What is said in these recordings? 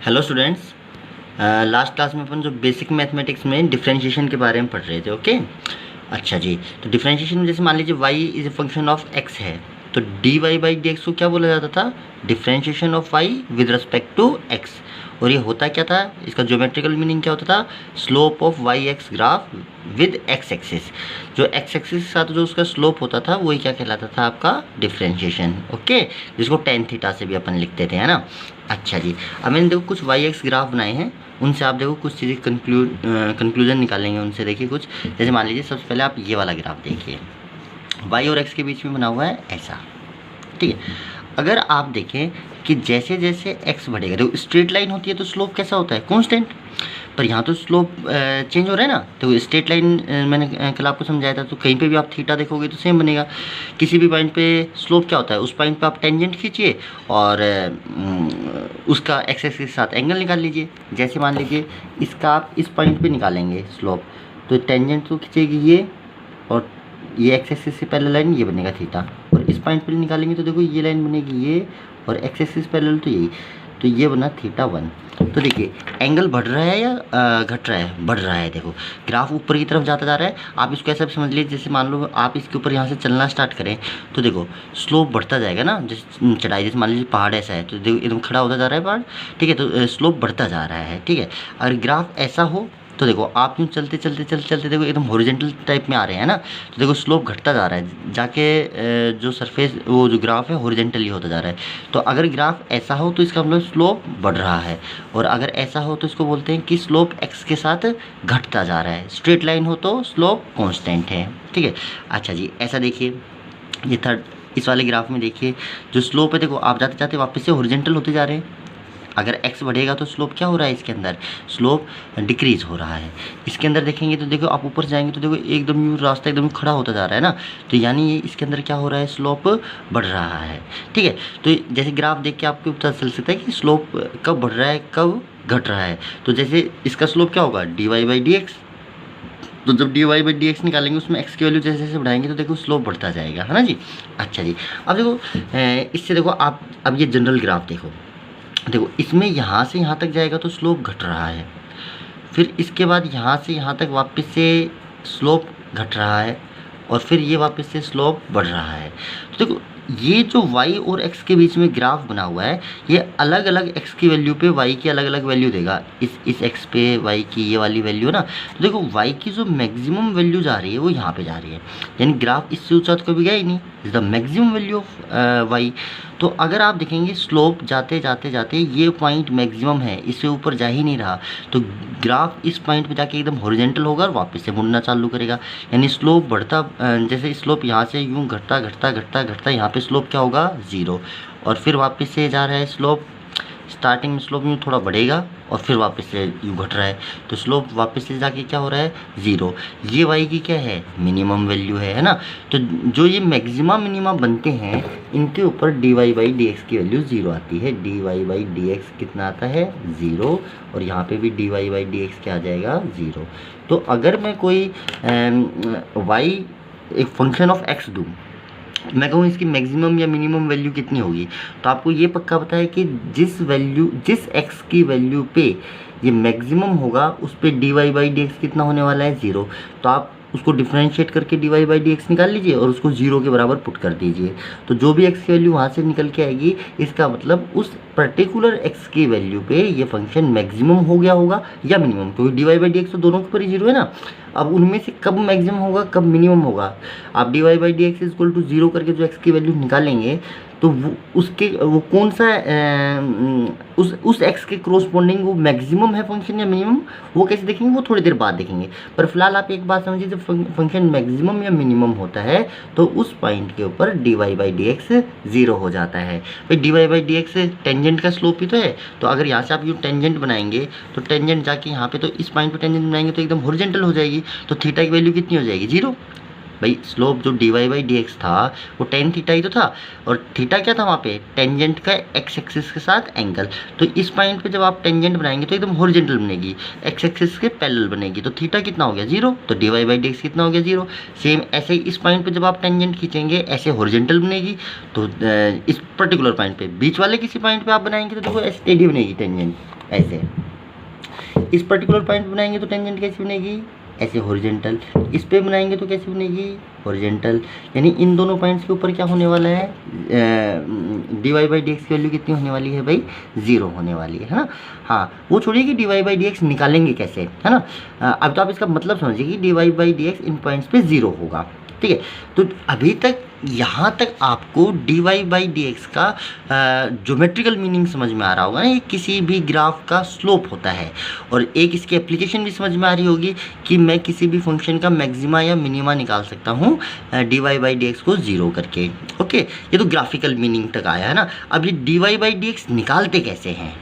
Hello students. Last class में अपन जो basic mathematics में डिफरेंशिएशन के बारे में पढ़ रहे थे। ओके, अच्छा जी। तो डिफरेंशिएशन में जैसे मान लीजिए y is a function of x है, तो dy बाई डी एक्स को क्या बोला जाता था? Differentiation of y with respect to x। और ये होता क्या था, इसका ज्योमेट्रिकल मीनिंग क्या होता था? Slope of Y X graph with X axis. जो एक्स एक्सिस के साथ जो उसका स्लोप होता था वही क्या कहलाता था? आपका डिफरेंशिएशन। ओके, जिसको टेन थीटा से भी अपन लिखते थे, है ना। अच्छा जी, अब मैंने देखो कुछ वाई एक्स ग्राफ बनाए हैं, उनसे आप देखो कुछ चीज़ें कंक्लूजन निकालेंगे उनसे। देखिए कुछ, जैसे मान लीजिए सबसे पहले आप ये वाला ग्राफ देखिए, वाई और एक्स के बीच में बना हुआ है ऐसा, ठीक है। अगर आप देखें कि जैसे जैसे x बढ़ेगा, देखो स्ट्रेट लाइन होती है तो स्लोप कैसा होता है? कांस्टेंट। पर यहाँ तो स्लोप चेंज हो रहा है ना। तो स्ट्रेट लाइन मैंने कल आपको समझाया था, तो कहीं पे भी आप थीटा देखोगे तो सेम बनेगा। किसी भी पॉइंट पे स्लोप क्या होता है? उस पॉइंट पे आप टेंजेंट खींचिए और उसका एक्स एक्सिस के साथ एंगल निकाल लीजिए। जैसे मान लीजिए इसका आप इस पॉइंट पे निकालेंगे स्लोप, तो टेंजेंट तो खींचेगी ये, और ये एक्स एक्सिस से पैरेलल लाइन ये बनेगा थीटा। और इस पॉइंट पे निकालेंगे तो देखो ये लाइन बनेगी ये, और एक्स एक्सिस पैरेलल तो यही, तो ये बना थीटा 1। तो देखिए एंगल बढ़ रहा है या घट रहा है? बढ़ रहा है। देखो ग्राफ ऊपर की तरफ जाता जा रहा है। आप इसको ऐसा भी समझ लीजिए, जैसे मान लो आप इसके ऊपर यहाँ से चलना स्टार्ट करें तो देखो स्लोप बढ़ता जाएगा ना। जैसे चढ़ाई, जैसे मान लीजिए पहाड़ ऐसा है तो देखो एकदम खड़ा होता जा रहा है पहाड़, ठीक है, तो स्लोप बढ़ता जा रहा है, ठीक है। अगर ग्राफ ऐसा हो तो देखो आप यूँ चलते चलते चलते चलते देखो एकदम हॉरिजॉन्टल टाइप में आ रहे हैं ना, तो देखो स्लोप घटता जा रहा है, जाके जो सरफेस वो जो ग्राफ है हॉरिजॉन्टली होता जा रहा है। तो अगर ग्राफ ऐसा हो तो इसका मतलब स्लोप बढ़ रहा है, और अगर ऐसा हो तो इसको बोलते हैं कि स्लोप एक्स के साथ घटता जा रहा है। स्ट्रेट लाइन हो तो स्लोप कांस्टेंट है, ठीक है। अच्छा जी, ऐसा देखिए ये थर्ड, इस वाले ग्राफ में देखिए जो स्लोप है, देखो आप जाते जाते वापस से हॉरिजॉन्टल होते जा रहे हैं। अगर x बढ़ेगा तो स्लोप क्या हो रहा है? इसके अंदर स्लोप डिक्रीज हो रहा है। इसके अंदर देखेंगे तो देखो आप ऊपर जाएंगे तो देखो एकदम यूँ रास्ता एकदम खड़ा होता जा रहा है ना, तो यानी ये इसके अंदर क्या हो रहा है? स्लोप बढ़ रहा है, ठीक है। तो जैसे ग्राफ देख के आपको पता चल सकता है कि स्लोप कब बढ़ रहा है कब घट रहा है। तो जैसे इसका स्लोप क्या होगा? D Y by D X. तो जब D Y by D X निकालेंगे उसमें एक्स की वैल्यू जैसे जैसे बढ़ाएंगे तो देखो स्लोप बढ़ता जाएगा, है ना जी। अच्छा जी, अब देखो इससे देखो आप अब ये जनरल ग्राफ देखो, देखो इसमें यहाँ से यहाँ तक जाएगा तो स्लोप घट रहा है, फिर इसके बाद यहाँ से यहाँ तक वापस से स्लोप घट रहा है, और फिर ये वापस से स्लोप बढ़ रहा है। तो देखो ये जो y और x के बीच में ग्राफ बना हुआ है, ये अलग अलग x की वैल्यू पे y की अलग अलग वैल्यू देगा। इस x पे y की ये वाली वैल्यू ना, तो देखो y की जो मैक्सिमम वैल्यू जा रही है वो यहाँ पे जा रही है, यानी ग्राफ इससे ऊंचा तो कभी गया ही नहीं, is the maximum value of y। तो अगर आप देखेंगे स्लोप जाते जाते जाते ये पॉइंट मैक्सिमम है, इससे ऊपर जा ही नहीं रहा, तो ग्राफ इस पॉइंट पे जाके एकदम हॉरिजॉन्टल होगा और वापस से मुड़ना चालू करेगा। यानी स्लोप बढ़ता, जैसे स्लोप यहाँ से यूँ घटता घटता घटता घटता यहाँ पे स्लोप क्या होगा? 0। और फिर वापस से जा रहा है स्लोप, स्टार्टिंग में स्लोप यूँ थोड़ा बढ़ेगा और फिर वापस से यूँ घट रहा है, तो स्लोप वापस से जाके क्या हो रहा है? 0। ये y की क्या है? मिनिमम वैल्यू है ना। तो जो ये मैक्सिमा मिनिमा बनते हैं इनके ऊपर D Y by D X की वैल्यू 0 आती है। D Y by D x कितना आता है? 0। और यहाँ पे भी D Y by D X क्या आ जाएगा? 0। तो अगर मैं कोई y एक फंक्शन ऑफ x दूँ, मैं कहूँ इसकी मैक्सिमम या मिनिमम वैल्यू कितनी होगी, तो आपको ये पक्का पता है कि जिस x की वैल्यू पे ये मैक्सिमम होगा उस पे D Y by D x कितना होने वाला है? 0। तो आप उसको डिफरेंशिएट करके D Y by D X निकाल लीजिए और उसको 0 के बराबर पुट कर दीजिए। तो जो भी x की वैल्यू वहाँ से निकल के आएगी, इसका मतलब उस पर्टिकुलर x की वैल्यू पे ये फंक्शन मैक्सिमम हो गया होगा या मिनिमम, क्योंकि D Y by D X तो दोनों के ऊपर ही 0 है ना। अब उनमें से कब मैक्सिमम होगा कब मिनिमम होगा, आप D Y by D x equal to 0 करके जो x की वैल्यू निकालेंगे तो वो कौन सा उस x के क्रोस्पोंडिंग वो मैक्सिमम है फंक्शन या मिनिमम, वो कैसे देखेंगे वो थोड़ी देर बाद देखेंगे। पर फिलहाल आप एक बात समझिए, जब फंक्शन मैक्सिमम या मिनिमम होता है तो उस पॉइंट के ऊपर D Y by D X 0 हो जाता है। भाई D Y by D X tangent का स्लोप ही तो है, तो अगर यहाँ से आप यूँ टेंजेंट बनाएंगे तो टेंजेंट जाके यहाँ पे, तो इस पॉइंट पे टेंजेंट बनाएंगे तो एकदम हॉरिजॉन्टल हो जाएगी, तो थीटा की वैल्यू कितनी हो जाएगी? 0। भाई स्लोप जो D Y by D X था वो टेन थीटा ही तो था, और थीटा क्या था वहाँ पे? टेंजेंट का एक्स एक्सिस के साथ एंगल। तो इस पॉइंट पे जब आप टेंजेंट बनाएंगे तो एकदम हॉरिजॉन्टल बनेगी, एक्स एक्सिस के पैरेलल बनेगी, तो थीटा कितना हो गया? 0। तो D Y by D x कितना हो गया? 0। सेम ऐसे ही इस पॉइंट पे जब आप टेंजेंट खींचेंगे ऐसे हॉरिजॉन्टल बनेगी, तो इस पर्टिकुलर पॉइंट पे बीच वाले किसी पॉइंट पे आप बनाएंगे तो देखो ऐसे टेढ़ी बनेगी टेंजेंट। ऐसे। इस पर्टिकुलर पॉइंट बनाएंगे तो टेंजेंट कैसी बनेगी, ऐसे हॉरिजेंटल। इस पे बनाएंगे तो कैसी बनेगी, हॉरिजेंटल। यानी इन दोनों पॉइंट्स के ऊपर क्या होने वाला है, D Y by D X की वैल्यू कितनी होने वाली है भाई, 0 होने वाली है ना। हाँ, वो छोड़िए कि D Y by D X निकालेंगे कैसे, है ना। अब तो आप इसका मतलब समझिए कि D Y by D x इन पॉइंट्स पे 0 होगा, ठीक है। तो अभी तक यहाँ तक आपको d Y by D x का ज्योमेट्रिकल मीनिंग समझ में आ रहा होगा ना, ये किसी भी ग्राफ का स्लोप होता है। और एक इसकी एप्लीकेशन भी समझ में आ रही होगी कि मैं किसी भी फंक्शन का मैक्सिमा या मिनिमा निकाल सकता हूँ d Y by D x को 0 करके। ओके, ये तो ग्राफिकल मीनिंग तक आया है ना। अब ये d Y by D x निकालते कैसे हैं,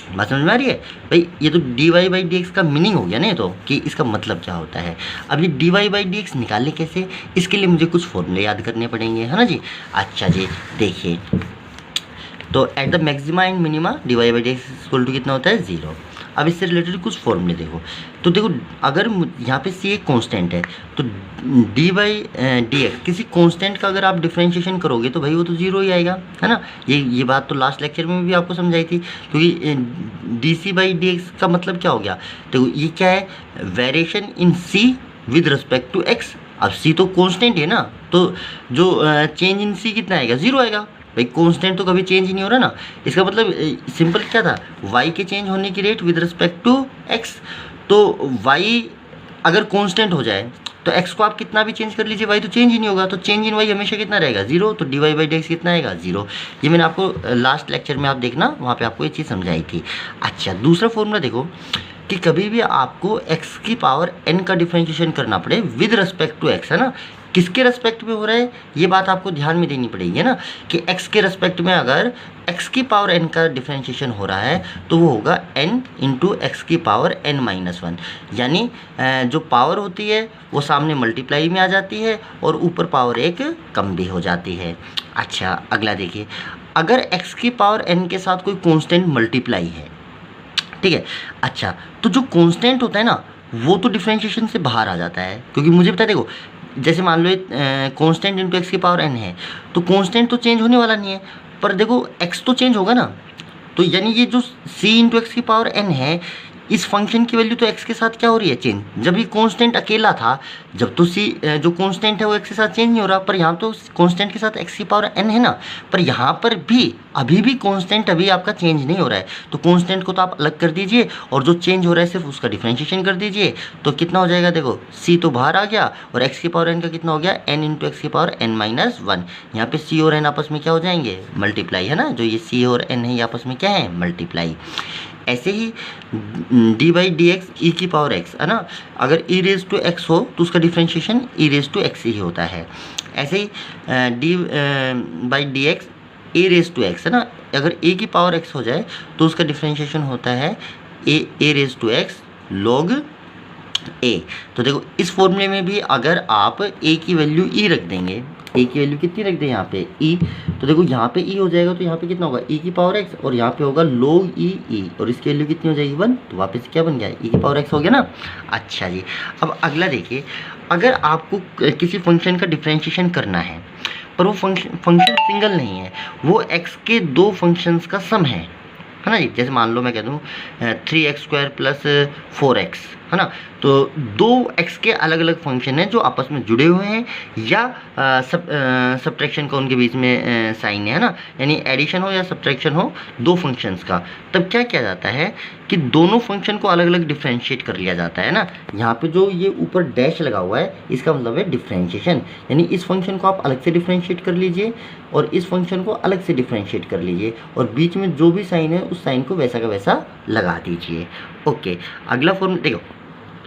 बात समझ में आ रही है भाई। ये तो D Y by D x का मीनिंग हो गया ना, ये तो कि इसका मतलब क्या होता है। अब ये d Y by D x निकालने कैसे, इसके लिए मुझे कुछ फॉर्मूले याद करने पड़ेंगे, है ना जी। अच्छा जी, देखिए तो at the maxima and minima d Y by D x equal to कितना होता है, 0। अब इससे रिलेटेड कुछ फॉर्मूले देखो। तो देखो अगर यहाँ पे सी एक कांस्टेंट है तो डी बाई डी एक्स किसी कांस्टेंट का अगर आप डिफरेंशिएशन करोगे तो भाई वो तो 0 ही आएगा, है ना। ये बात तो लास्ट लेक्चर में भी आपको समझाई थी, क्योंकि d c by D x का मतलब क्या हो गया। देखो ये क्या है, variation in c with respect to x. अब सी तो कांस्टेंट है ना, तो जो चेंज इन सी कितना आएगा, 0 आएगा भाई। कांस्टेंट तो कभी चेंज ही नहीं हो रहा ना। इसका मतलब सिंपल क्या था, y के चेंज होने की rate with respect to x। तो y अगर कांस्टेंट हो जाए तो x को आप कितना भी चेंज कर लीजिए, y तो चेंज ही नहीं होगा। तो चेंज इन y हमेशा कितना रहेगा, 0। तो D Y by D x कितना आएगा, 0। ये मैंने आपको लास्ट लेक्चर में आप देखना, वहाँ पे आपको ये चीज़ समझाई थी। अच्छा, दूसरा फॉर्मूला देखो कि कभी भी आपको x की पावर n का डिफरेंशिएशन करना पड़े विद रिस्पेक्ट टू x, है ना। किसके रेस्पेक्ट में हो रहा है ये बात आपको ध्यान में देनी पड़ेगी, है ना, कि x के रेस्पेक्ट में अगर x की पावर n का डिफरेंशिएशन हो रहा है तो वो होगा n इंटू एक्स की पावर n माइनस 1। यानी जो पावर होती है वो सामने मल्टीप्लाई में आ जाती है और ऊपर पावर 1 कम भी हो जाती है। अच्छा, अगला देखिए, अगर x की पावर n के साथ कोई कॉन्स्टेंट मल्टीप्लाई है, ठीक है। अच्छा, तो जो कांस्टेंट होता है ना वो तो डिफरेंशिएशन से बाहर आ जाता है, क्योंकि मुझे पता है, देखो जैसे मान लो कांस्टेंट इंटू एक्स की पावर n है तो कांस्टेंट तो चेंज होने वाला नहीं है, पर देखो x तो चेंज होगा ना। तो यानी ये जो c इंटू एक्स की पावर n है, इस फंक्शन की वैल्यू तो x के साथ क्या हो रही है, चेंज। जब ये कांस्टेंट अकेला था, जब तो c जो कांस्टेंट है वो x के साथ चेंज नहीं हो रहा, पर यहाँ तो कांस्टेंट के साथ x की पावर n है ना। पर यहाँ पर भी अभी भी कांस्टेंट अभी आपका चेंज नहीं हो रहा है। तो कांस्टेंट को तो आप अलग कर दीजिए और जो चेंज हो रहा है सिर्फ उसका डिफरेंशिएशन कर दीजिए। तो कितना हो जाएगा, देखो c तो बाहर आ गया और x की पावर n का कितना हो गया, n इंटू एक्स की पावर n माइनस 1। यहाँ पे c और n आपस में क्या हो जाएंगे, मल्टीप्लाई, है ना। जो ये c और n है ये आपस में क्या है, मल्टीप्लाई। ऐसे ही डी बाई डी एक्स ई की पावर एक्स, है ना। अगर ई रेज टू एक्स हो तो उसका differentiation e raise to x ही होता है। ऐसे ही d by D x a raise to x, है ना। अगर ए की पावर एक्स हो जाए तो उसका डिफ्रेंशिएशन होता है ए रेज टू एक्स लॉग ए। तो देखो इस फॉर्मूले में भी अगर आप ए की वैल्यू ई रख देंगे, ए की वैल्यू कितनी रख दें यहाँ पे ई, तो देखो यहाँ पे ई हो जाएगा तो यहाँ पे कितना होगा, ई की पावर एक्स, और यहाँ पे होगा log ई, और इसकी वैल्यू कितनी हो जाएगी 1। तो वापस क्या बन गया, ई की पावर एक्स हो गया ना। अच्छा जी, अब अगला देखिए, अगर आपको किसी फंक्शन का डिफरेंशिएशन करना है पर वो फंक्शन सिंगल नहीं है, वो एक्स के दो फंक्शंस का सम है ना जी। जैसे मान लो मैं कह दूँ 3x² प्लस 4x, है ना। तो दो x के अलग अलग फंक्शन हैं जो आपस में जुड़े हुए हैं, या सब्ट्रैक्शन का उनके बीच में साइन है ना, यानी एडिशन हो या सब्ट्रैक्शन हो दो फंक्शंस का, तब क्या किया जाता है कि दोनों फंक्शन को अलग अलग डिफरेंशिएट कर लिया जाता है ना। यहाँ पे जो ये ऊपर डैश लगा हुआ है इसका मतलब है डिफरेंशिएशन, यानी इस फंक्शन को आप अलग से डिफरेंशिएट कर लीजिए और इस फंक्शन को अलग से डिफरेंशिएट कर लीजिए, और बीच में जो भी साइन है उस साइन को वैसा का वैसा लगा दीजिए। ओके, अगला फॉर्मूला देखो,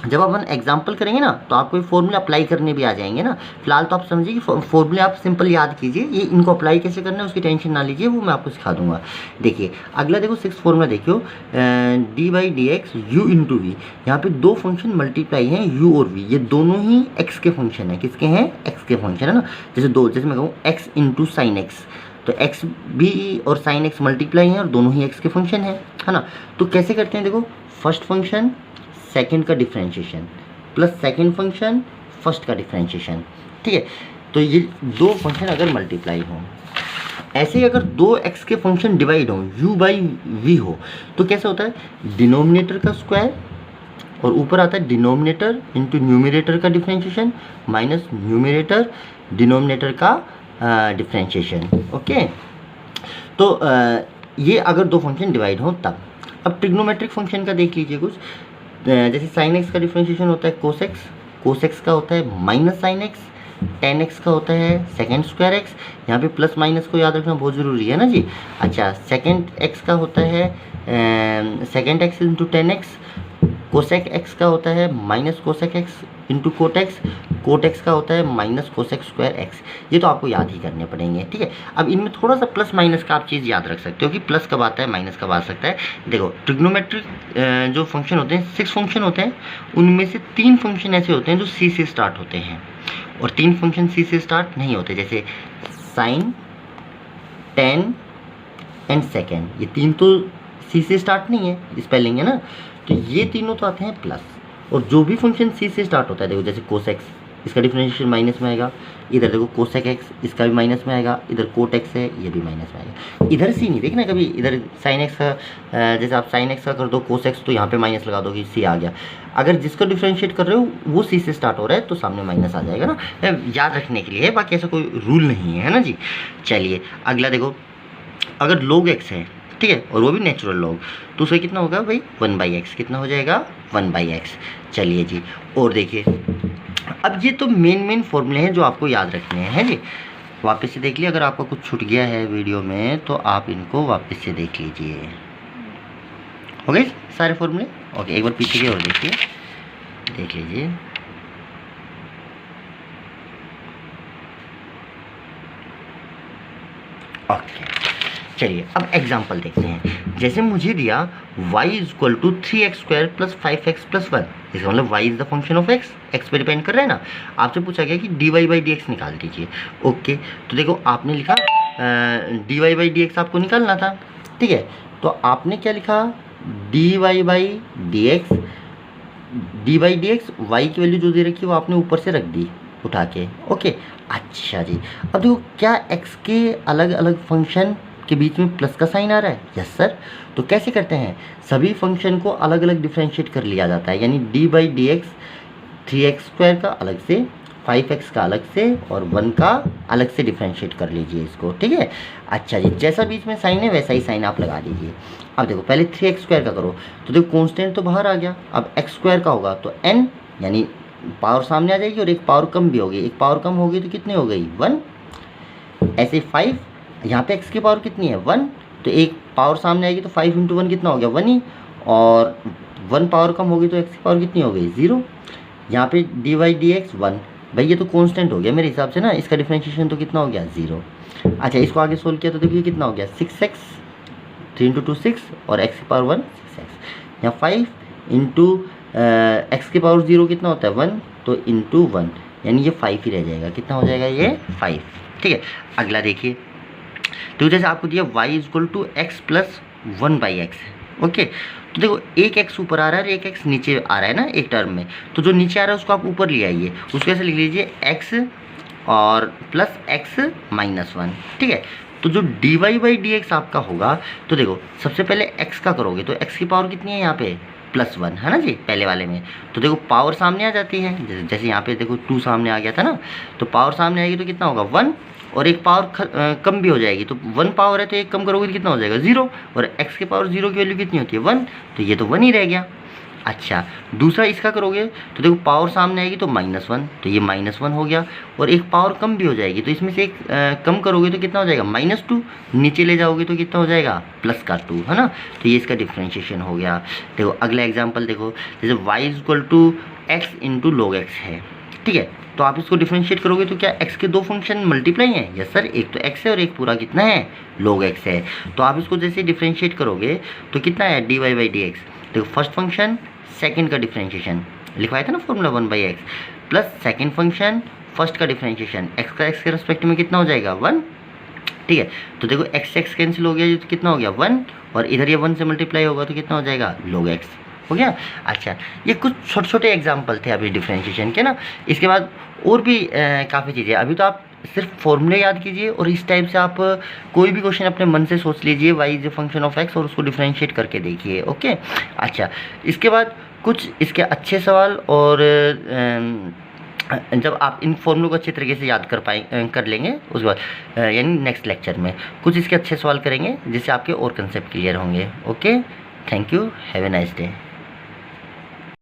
जब अपन एग्जाम्पल करेंगे ना तो आपको ये फॉर्मूला अप्लाई करने भी आ जाएंगे ना। फिलहाल तो आप समझिए कि फॉर्मूले आप सिंपल याद कीजिए, ये इनको अप्लाई कैसे करना है उसकी टेंशन ना लीजिए, वो मैं आपको सिखा दूंगा। देखिए अगला देखो 6 फॉर्मूला देखियो, d by D x u into v. यहाँ पे दो फंक्शन मल्टीप्लाई हैं, यू और वी, ये दोनों ही एक्स के फंक्शन है। किसके हैं, एक्स के फंक्शन है ना। जैसे मैं कहूँ एक्स इंटू साइन एक्स, तो एक्स भी और साइन एक्स मल्टीप्लाई हैं और दोनों ही एक्स के फंक्शन है ना। तो कैसे करते हैं, देखो फर्स्ट फंक्शन सेकंड का differentiation plus second function first का डिफरेंशिएशन, ठीक है। तो ये दो फंक्शन अगर मल्टीप्लाई हों, ऐसे ही अगर दो एक्स के फंक्शन डिवाइड हो u बाई वी हो तो कैसे होता है, डिनोमिनेटर का स्क्वायर और ऊपर आता है डिनोमिनेटर इंटू न्यूमिनेटर का डिफ्रेंशिएशन माइनस न्यूमिनेटर डिनोमिनेटर का डिफ्रेंशिएशन। ओके, तो ये अगर दो फंक्शन डिवाइड हो तब। अब ट्रिग्नोमेट्रिक फंक्शन का देख लीजिए कुछ, जैसे साइन एक्स का डिफ्रेंशिएशन होता है कोस एक्स, कोस एक्स का होता है minus sine x, ten x का होता है सेकेंड स्क्वायर एक्स, यहाँ पे प्लस माइनस को याद रखना बहुत ज़रूरी है ना जी। अच्छा, सेकेंड एक्स का होता है sec x into tan x, cosec x का होता है minus cosec x into cot x, cot x का होता है माइनस कोसेक स्क्वायर एक्स। ये तो आपको याद ही करने पड़ेंगे, ठीक है। अब इनमें थोड़ा सा प्लस माइनस का आप चीज़ याद रख सकते हो कि प्लस कब आता है माइनस कब आ सकता है। देखो ट्रिग्नोमेट्रिक जो फंक्शन होते हैं 6 फंक्शन होते हैं, उनमें से 3 फंक्शन ऐसे होते हैं जो सी से स्टार्ट होते हैं और 3 फंक्शन सी से स्टार्ट नहीं होते, जैसे साइन, टेन एंड सेकेंड। ये 3 तो सी से स्टार्ट नहीं है, स्पेलिंग है ना, तो ये तीनों तो आते हैं प्लस। और जो भी फंक्शन सी से स्टार्ट होता है, देखो जैसे कोस एक्स, इसका डिफरेंशिएशन माइनस में आएगा, इधर देखो कोसेक एक्स, इसका भी माइनस में आएगा, इधर कोट एक्स है, ये भी माइनस में आएगा। इधर सी नहीं देखना कभी, इधर साइन एक्स का जैसे आप साइन एक्स का कर दो कोस एक्स तो यहाँ पे माइनस लगा दो कि सी आ गया। अगर जिसको डिफरेंशिएट कर रहे हो वो सी से स्टार्ट हो रहा है तो सामने माइनस आ जाएगा ना, याद रखने के लिए है, बाकी ऐसा कोई रूल नहीं है ना जी। चलिए अगला देखो, अगर log x है, ठीक है, और वो भी नेचुरल लॉग, तो उसका कितना होगा भाई 1/x, कितना हो जाएगा 1/x। चलिए जी, और देखिए अब ये तो मेन फॉर्मूले हैं जो आपको याद रखने हैं जी। वापस से देख लिया, अगर आपका कुछ छूट गया है वीडियो में तो आप इनको वापस से देख लीजिए। हो गए सारे फॉर्मूले? ओके, एक बार पीछे की ओर देखिए, देख लीजिए। ओके, चलिए अब एग्जाम्पल देखते हैं। जैसे मुझे दिया y equal to 3x² plus 5x plus 1, इसका मतलब y is the function of x, x पे डिपेंड कर रहा है ना। आपसे पूछा गया कि dy/dx निकाल दीजिए। ओके, तो देखो आपने लिखा dy/dx आपको निकालना था, ठीक है, तो आपने क्या लिखा dy/dx, dy/dx y की वैल्यू जो दे रखी है वो आपने ऊपर से रख दी उठा के। ओके, अच्छा जी, अब देखो क्या x के अलग अलग फंक्शन के बीच में प्लस का साइन आ रहा है? Yes sir. तो कैसे करते हैं, सभी फंक्शन को अलग अलग डिफरेंशिएट कर लिया जाता है, यानी dy/dx 3x² का अलग से, 5x का अलग से और 1 का अलग से डिफरेंशिएट कर लीजिए इसको, ठीक है। अच्छा जी, जैसा बीच में साइन है वैसा ही साइन आप लगा दीजिए। अब देखो पहले 3x² का करो तो देखो कॉन्स्टेंट तो बाहर आ गया, अब x² का होगा तो n, यानी पावर सामने आ जाएगी और एक पावर कम भी होगी, एक पावर कम होगी तो कितनी हो गई 1। ऐसे 5, यहाँ पे x की पावर कितनी है 1, तो एक पावर सामने आएगी तो 5 × 1 कितना हो गया 1 ही, और 1 पावर कम होगी तो x की पावर कितनी हो गई 0। यहाँ पे dy/dx 1, भाई ये तो कांस्टेंट हो गया मेरे हिसाब से ना, इसका डिफरेंशिएशन तो कितना हो गया 0। अच्छा, इसको आगे सोल्व किया तो देखिए कितना हो गया 6x, 3 × 2 6 और x की पावर 1 6x। यहाँ 5 × x की पावर 0 कितना होता है 1, तो इंटू 1, यानी ये 5 ही रह जाएगा, कितना हो जाएगा ये 5, ठीक है। अगला देखिए, तो जैसे आपको दिया y equal to x plus 1/x, okay, तो देखो एक x ऊपर आ रहा है और एक x नीचे आ रहा है ना एक टर्म में, तो जो नीचे आ रहा है उसको आप ऊपर ले आइए, उसको ऐसे लिख लीजिए x और प्लस x माइनस 1, ठीक है। तो जो dy/dx आपका होगा, तो देखो सबसे पहले x का करोगे तो x की पावर कितनी है यहाँ पे +1 है ना जी पहले वाले में, तो देखो पावर सामने आ जाती है, जैसे यहाँ पे देखो 2 सामने आ गया था ना, तो पावर सामने आएगी तो कितना होगा 1, और एक पावर कम भी हो जाएगी, तो 1 पावर है तो एक कम करोगे तो कितना हो जाएगा 0, और x के पावर 0 की वैल्यू कितनी होती है 1, तो ये तो 1 ही रह गया। अच्छा, दूसरा इसका करोगे तो देखो पावर सामने आएगी तो -1, तो ये -1 हो गया, और एक पावर कम भी हो जाएगी, तो इसमें से एक कम करोगे तो कितना हो जाएगा -2, नीचे ले जाओगे तो कितना हो जाएगा +2, है ना, तो ये इसका डिफ्रेंशिएशन हो गया। देखो अगला एग्जाम्पल देखो, जैसे y equal to x into log x है, ठीक है, तो आप इसको डिफरेंशिएट करोगे तो क्या x के दो फंक्शन मल्टीप्लाई हैं? यस सर, एक तो x है और एक पूरा कितना है log x है, तो आप इसको जैसे डिफरेंशिएट करोगे तो कितना है dy/dx, देखो फर्स्ट फंक्शन सेकंड का डिफरेंशिएशन लिखवाया था ना formula 1/x, plus second function first का डिफरेंशिएशन, x का x के रेस्पेक्ट में कितना हो जाएगा 1, ठीक है। तो देखो x कैंसिल हो गया तो कितना हो गया 1, और इधर ये 1 से मल्टीप्लाई होगा तो कितना हो जाएगा log x, हो गया। अच्छा, ये कुछ छोटे छोटे एग्जाम्पल थे अभी डिफरेंशिएशन के ना, इसके बाद और भी काफ़ी चीज़ें, अभी तो आप सिर्फ फॉर्मूले याद कीजिए और इस टाइप से आप कोई भी क्वेश्चन अपने मन से सोच लीजिए y is a function of x और उसको डिफरेंशिएट करके देखिए। ओके, अच्छा, इसके बाद कुछ इसके अच्छे सवाल और जब आप इन फॉर्मूलों को अच्छे तरीके से याद कर लेंगे उसके बाद यानी नेक्स्ट लेक्चर में कुछ इसके अच्छे सवाल करेंगे जिससे आपके और कंसेप्ट क्लियर होंगे। Okay, thank you, have a nice day.